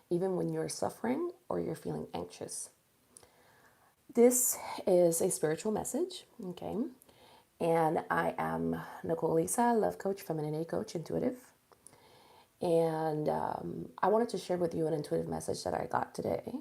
even when you're suffering or you're feeling anxious. This is a spiritual message, okay? And I am Nicole Lisa, love coach, femininity coach, intuitive. And I wanted to share with you an intuitive message that I got today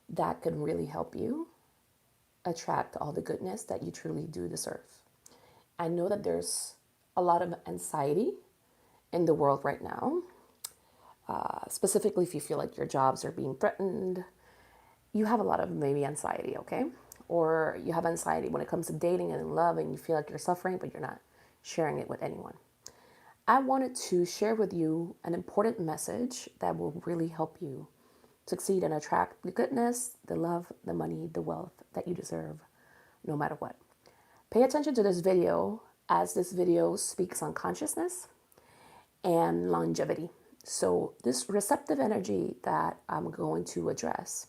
that could really help you attract all the goodness that you truly do deserve. I know that there's a lot of anxiety in the world right now, specifically if you feel like your jobs are being threatened. You have a lot of maybe anxiety, okay? Or you have anxiety when it comes to dating and love and you feel like you're suffering, but you're not sharing it with anyone. I wanted to share with you an important message that will really help you succeed and attract the goodness, the love, the money, the wealth that you deserve, no matter what. Pay attention to this video as this video speaks on consciousness and longevity. So, this receptive energy that I'm going to address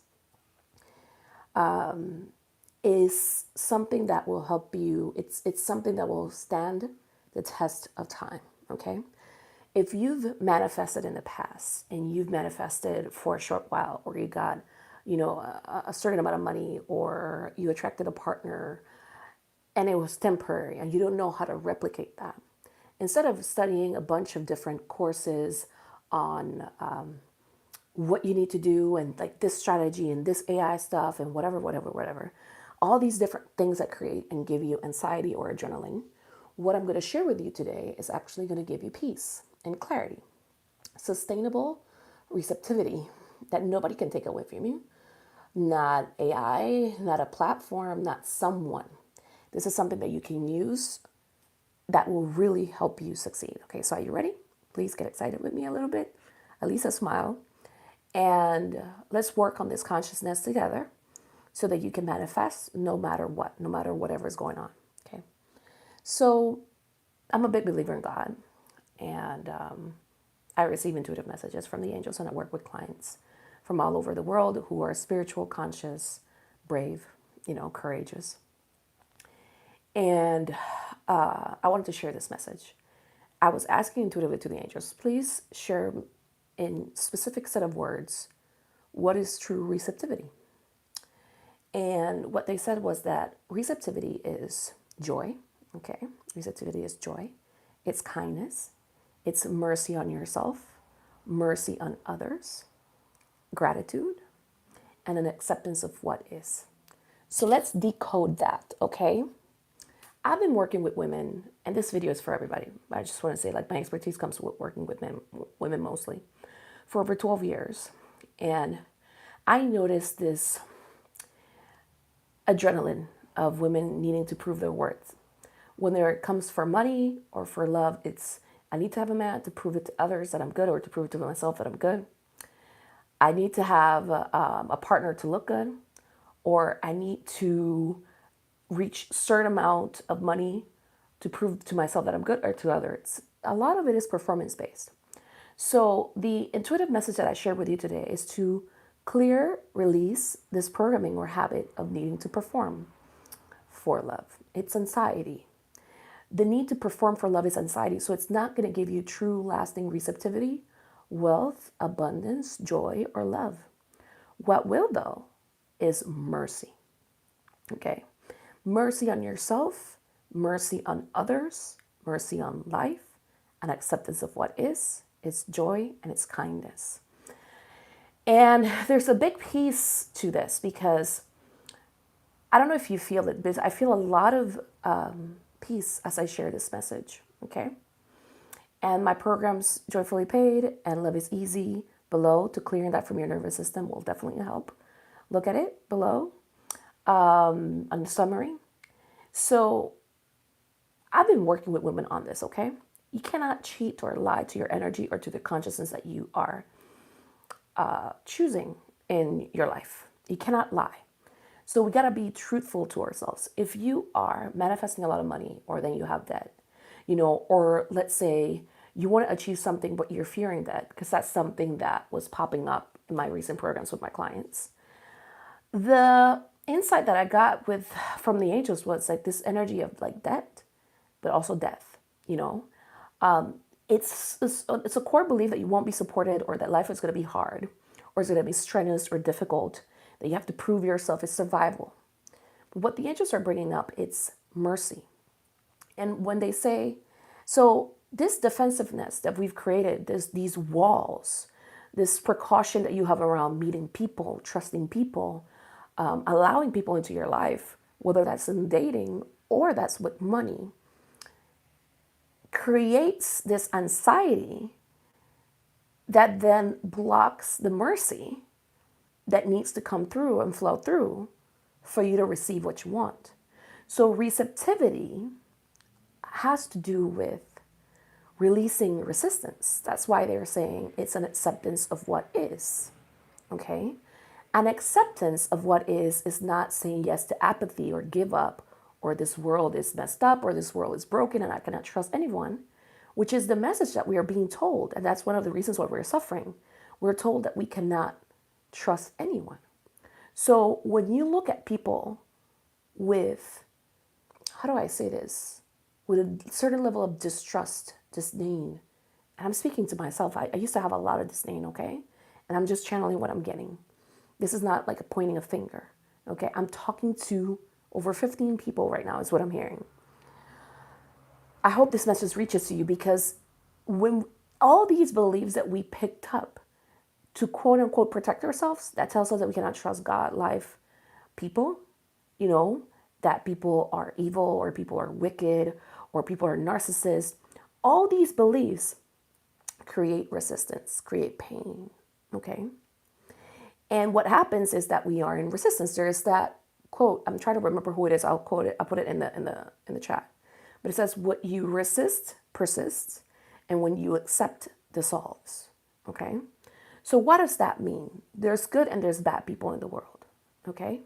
is something that will help you. It's something that will stand the test of time, okay? If you've manifested in the past and you've manifested for a short while, or you got, a certain amount of money, or you attracted a partner and it was temporary and you don't know how to replicate that, instead of studying a bunch of different courses on what you need to do and like this strategy and this AI stuff and whatever, all these different things that create and give you anxiety or adrenaline, what I'm going to share with you today is actually going to give you peace and clarity, sustainable receptivity that nobody can take away from you. Not AI, not a platform, not someone. This is something that you can use that will really help you succeed. Okay, so are you ready? Please get excited with me a little bit, at least a smile. And let's work on this consciousness together so that you can manifest no matter what, no matter whatever is going on. Okay. So I'm a big believer in God, and I receive intuitive messages from the angels, and I work with clients from all over the world who are spiritual, conscious, brave, courageous. And I wanted to share this message. I was asking intuitively to the angels, please share in specific set of words what is true receptivity. And what they said was that receptivity is joy. Okay, receptivity is joy. It's kindness. It's mercy on yourself, mercy on others, gratitude, and an acceptance of what is. So let's decode that, okay? I've been working with women, and this video is for everybody. I just want to say, like, my expertise comes with working with women mostly, for over 12 years. And I noticed this adrenaline of women needing to prove their worth. When it comes for money or for love, it's I need to have a man to prove it to others that I'm good, or to prove it to myself that I'm good. I need to have a partner to look good, or I need to reach a certain amount of money to prove to myself that I'm good, or to others. A lot of it is performance based. So the intuitive message that I shared with you today is to clear, release this programming or habit of needing to perform for love. It's anxiety. The need to perform for love is anxiety. So it's not going to give you true, lasting receptivity, wealth, abundance, joy, or love. What will, though, is mercy. Okay? Mercy on yourself, mercy on others, mercy on life, and acceptance of what is. It's joy and it's kindness. And there's a big piece to this, because I don't know if you feel it, but I feel a lot of peace as I share this message, okay? And my programs, Joyfully Paid and Love is Easy, below, to clearing that from your nervous system, will definitely help. Look at it below on the summary. So I've been working with women on this, okay? You cannot cheat or lie to your energy or to the consciousness that you are choosing in your life. You cannot lie. So we got to be truthful to ourselves. If you are manifesting a lot of money, or then you have debt, or let's say you want to achieve something, but you're fearing that, because that's something that was popping up in my recent programs with my clients. The insight that I got from the angels was like this energy of like debt, but also death. It's a core belief that you won't be supported, or that life is going to be hard, or is it going to be strenuous or difficult that you have to prove yourself? Is survival. But what the angels are bringing up, it's mercy. And when they say, so this defensiveness that we've created, these walls, this precaution that you have around meeting people, trusting people, allowing people into your life, whether that's in dating or that's with money, creates this anxiety that then blocks the mercy that needs to come through and flow through for you to receive what you want. So receptivity has to do with releasing resistance. That's why they're saying it's an acceptance of what is, okay? An acceptance of what is not saying yes to apathy or give up or this world is messed up or this world is broken and I cannot trust anyone, which is the message that we are being told. And that's one of the reasons why we're suffering. We're told that we cannot trust anyone. So when you look at people with, how do I say this, with a certain level of distrust, disdain, and I'm speaking to myself, I used to have a lot of disdain, okay? And I'm just channeling what I'm getting. This is not like a pointing a finger, okay? I'm talking to over 15 people right now is what I'm hearing. I hope this message reaches to you because when all these beliefs that we picked up to quote unquote protect ourselves, that tells us that we cannot trust God, life, people, that people are evil or people are wicked or people are narcissists. All these beliefs create resistance, create pain, okay? And what happens is that we are in resistance. There is that quote, I'm trying to remember who it is. I'll quote it. I'll put it in the chat. But it says, what you resist persists, and when you accept dissolves, okay? So what does that mean? There's good and there's bad people in the world, okay?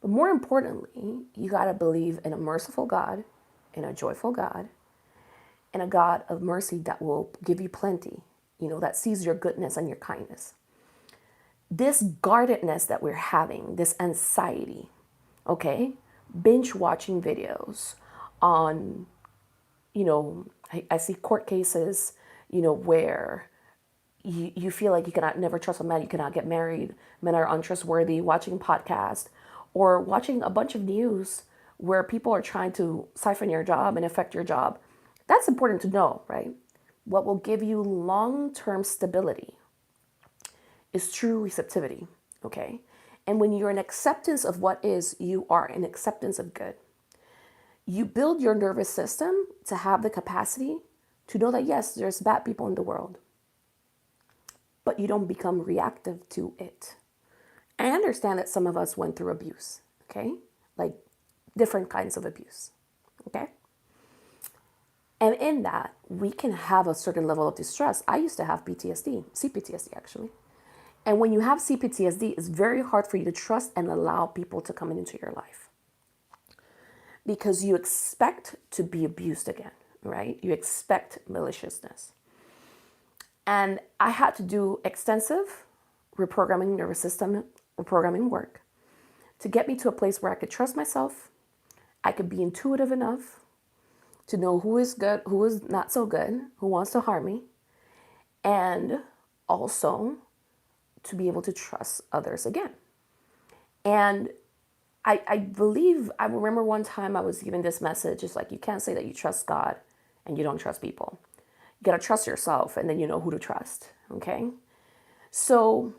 But more importantly, you got to believe in a merciful God, in a joyful God, and a God of mercy that will give you plenty, that sees your goodness and your kindness. This guardedness that we're having, this anxiety, okay? Binge watching videos on, I see court cases, where you feel like you cannot never trust a man, you cannot get married, men are untrustworthy, watching podcasts, or watching a bunch of news where people are trying to siphon your job and affect your job. That's important to know, right? What will give you long-term stability is true receptivity, okay? And when you're in acceptance of what is, you are in acceptance of good. You build your nervous system to have the capacity to know that, yes, there's bad people in the world, but you don't become reactive to it. I understand that some of us went through abuse, okay? Like different kinds of abuse, okay? And in that, we can have a certain level of distress. I used to have PTSD, CPTSD actually. And when you have CPTSD, it's very hard for you to trust and allow people to come into your life because you expect to be abused again, right? You expect maliciousness. And I had to do extensive reprogramming nervous system, reprogramming work to get me to a place where I could trust myself. I could be intuitive enough to know who is good, who is not so good, who wants to harm me, and also to be able to trust others again. And I believe, I remember one time I was given this message, it's like, you can't say that you trust God and you don't trust people. You gotta trust yourself and then you know who to trust, okay? So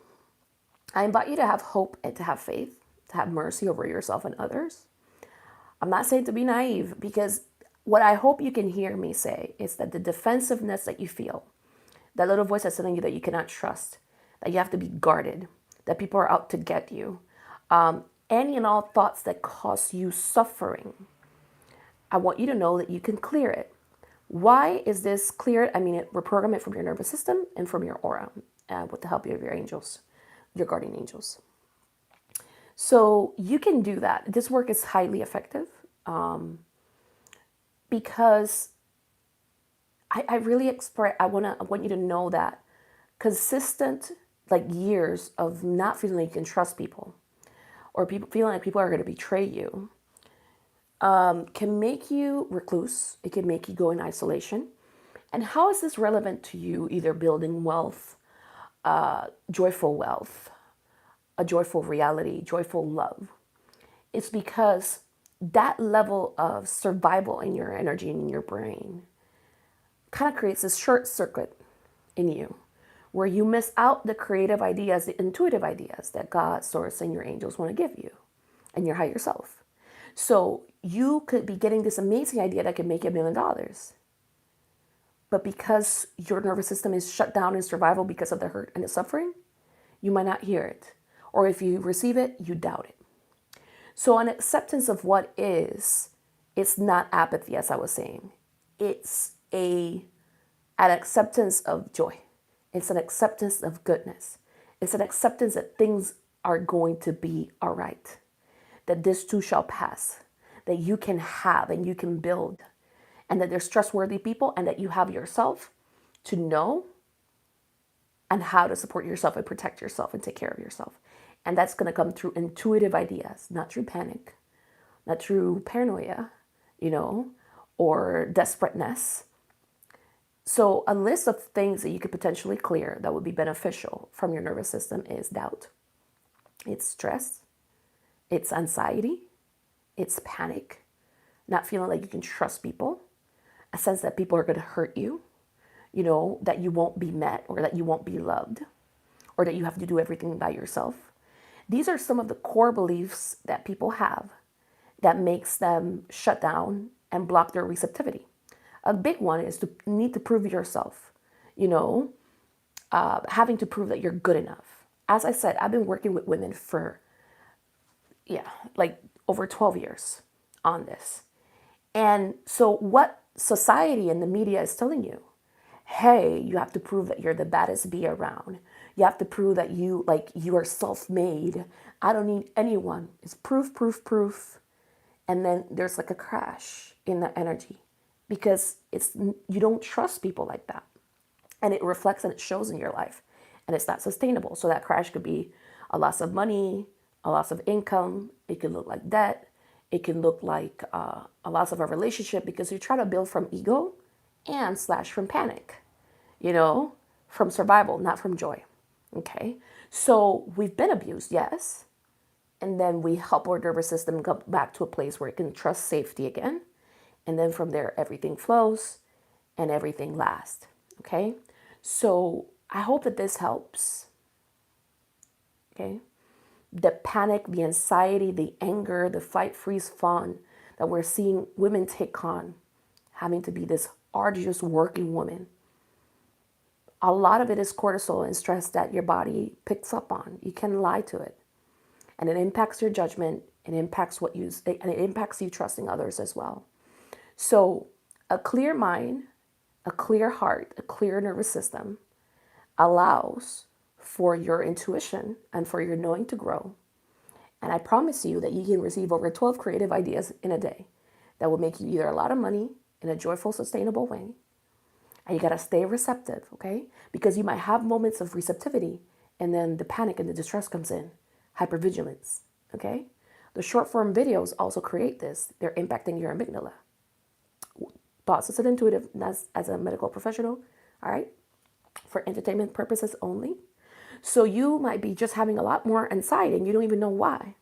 I invite you to have hope and to have faith, to have mercy over yourself and others. I'm not saying to be naive, because what I hope you can hear me say is that the defensiveness that you feel, that little voice that's telling you that you cannot trust, that you have to be guarded, that people are out to get you, any and all thoughts that cause you suffering, I want you to know that you can clear it. Why is this cleared? I mean, reprogram it from your nervous system and from your aura with the help of your angels, your guardian angels. So you can do that. This work is highly effective because I really I want you to know that consistent, like years of not feeling like you can trust people, or people feeling like people are going to betray you, can make you recluse. It can make you go in isolation. And how is this relevant to you either building wealth, joyful wealth, a joyful reality, joyful love. It's because that level of survival in your energy and in your brain kind of creates this short circuit in you where you miss out the creative ideas, the intuitive ideas that God, Source, and your angels want to give you and your higher self. So you could be getting this amazing idea that could make you $1,000,000. But because your nervous system is shut down in survival because of the hurt and the suffering, you might not hear it. Or if you receive it, you doubt it. So an acceptance of what is, it's not apathy, as I was saying. It's an acceptance of joy. It's an acceptance of goodness. It's an acceptance that things are going to be all right. That this too shall pass. That you can have and you can build. And that there's trustworthy people and that you have yourself to know and how to support yourself and protect yourself and take care of yourself. And that's going to come through intuitive ideas, not through panic, not through paranoia, or desperateness. So a list of things that you could potentially clear that would be beneficial from your nervous system is doubt. It's stress. It's anxiety. It's panic. Not feeling like you can trust people. A sense that people are going to hurt you. That you won't be met or that you won't be loved. Or that you have to do everything by yourself. These are some of the core beliefs that people have that makes them shut down and block their receptivity. A big one is to need to prove yourself, having to prove that you're good enough. As I said, I've been working with women for, over 12 years on this. And so what society and the media is telling you, hey, you have to prove that you're the baddest bee around. You have to prove that you are self-made. I don't need anyone. It's proof, proof, proof. And then there's like a crash in the energy because you don't trust people like that. And it reflects and it shows in your life. And it's not sustainable. So that crash could be a loss of money, a loss of income. It could look like debt. It can look like a loss of a relationship because you try to build from ego and / from panic, from survival, not from joy. Okay, so we've been abused, yes. And then we help our nervous system go back to a place where it can trust safety again. And then from there, everything flows and everything lasts. Okay, so I hope that this helps. Okay, the panic, the anxiety, the anger, the fight, freeze, fawn that we're seeing women take on, having to be this arduous working woman. A lot of it is cortisol and stress that your body picks up on. You can lie to it. And it impacts your judgment. It impacts and it impacts you trusting others as well. So a clear mind, a clear heart, a clear nervous system allows for your intuition and for your knowing to grow. And I promise you that you can receive over 12 creative ideas in a day that will make you either a lot of money in a joyful, sustainable way. And you got to stay receptive, okay? Because you might have moments of receptivity and then the panic and the distress comes in. Hypervigilance, okay? The short form videos also create this. They're impacting your amygdala. Thoughts as an intuitive, as a medical professional, all right? For entertainment purposes only. So you might be just having a lot more anxiety and you don't even know why.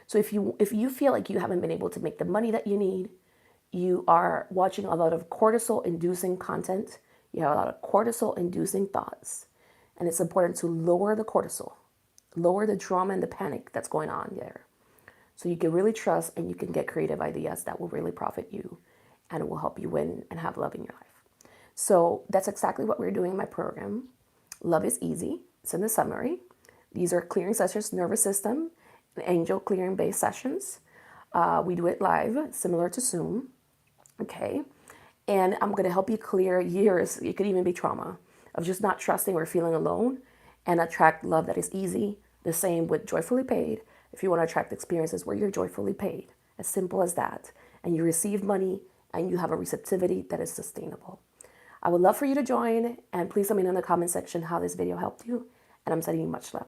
So if you feel like you haven't been able to make the money that you need, you are watching a lot of cortisol-inducing content, you have a lot of cortisol-inducing thoughts, and it's important to lower the cortisol, lower the drama and the panic that's going on there. So you can really trust and you can get creative ideas that will really profit you and it will help you win and have love in your life. So that's exactly what we're doing in my program. Love is easy. It's in the summary. These are clearing sessions, nervous system, and angel clearing based sessions. We do it live, similar to Zoom. Okay. And I'm going to help you clear years. It could even be trauma of just not trusting or feeling alone and attract love that is easy. The same with joyfully paid. If you want to attract experiences where you're joyfully paid, as simple as that. And you receive money and you have a receptivity that is sustainable. I would love for you to join and please let me know in the comment section how this video helped you. And I'm sending you much love.